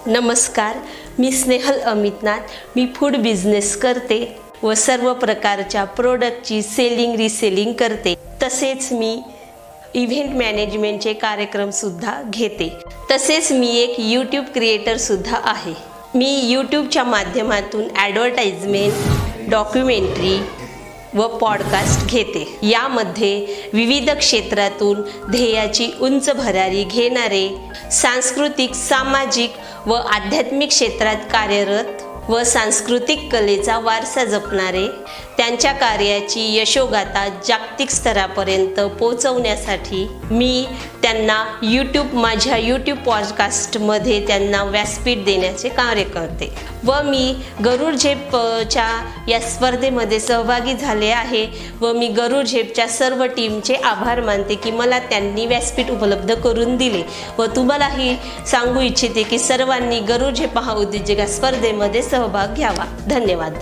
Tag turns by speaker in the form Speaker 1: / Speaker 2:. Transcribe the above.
Speaker 1: नमस्कार, मी स्नेहल अमितनाथ. मी food business करते व सर्व प्रकारच्या प्रोडक्टची सेलिंग रिसेलिंग करते. तसेच मी इव्हेंट मॅनेजमेंटचे कार्यक्रमसुद्धा घेते. तसेच मी एक यूट्यूब क्रिएटरसुद्धा आहे. मी यूट्यूबच्या माध्यमातून ॲडव्हर्टाइजमेंट, डॉक्युमेंटरी व पॉडकास्ट घेते. यामध्ये विविध क्षेत्रातून ध्येयाची उंच भरारी घेणारे, सांस्कृतिक, सामाजिक व आध्यात्मिक क्षेत्रात कार्यरत व सांस्कृतिक कलेचा वारसा जपणारे, त्यांच्या कार्याची यशोगाथा जागतिक स्तरापर्यंत पोहोचवण्यासाठी मी त्यांना माझ्या यूट्यूब पॉडकास्टमध्ये त्यांना व्यासपीठ देण्याचे कार्य करते. व मी गरुड झेपच्या या स्पर्धेमध्ये सहभागी झाले आहे व मी गरुड झेपच्या सर्व टीमचे आभार मानते की मला त्यांनी व्यासपीठ उपलब्ध करून दिले. व तुम्हालाही सांगू इच्छिते की सर्वांनी गरुड झेप महाउद्योजक स्पर्धेमध्ये सहभाग घ्यावा. धन्यवाद.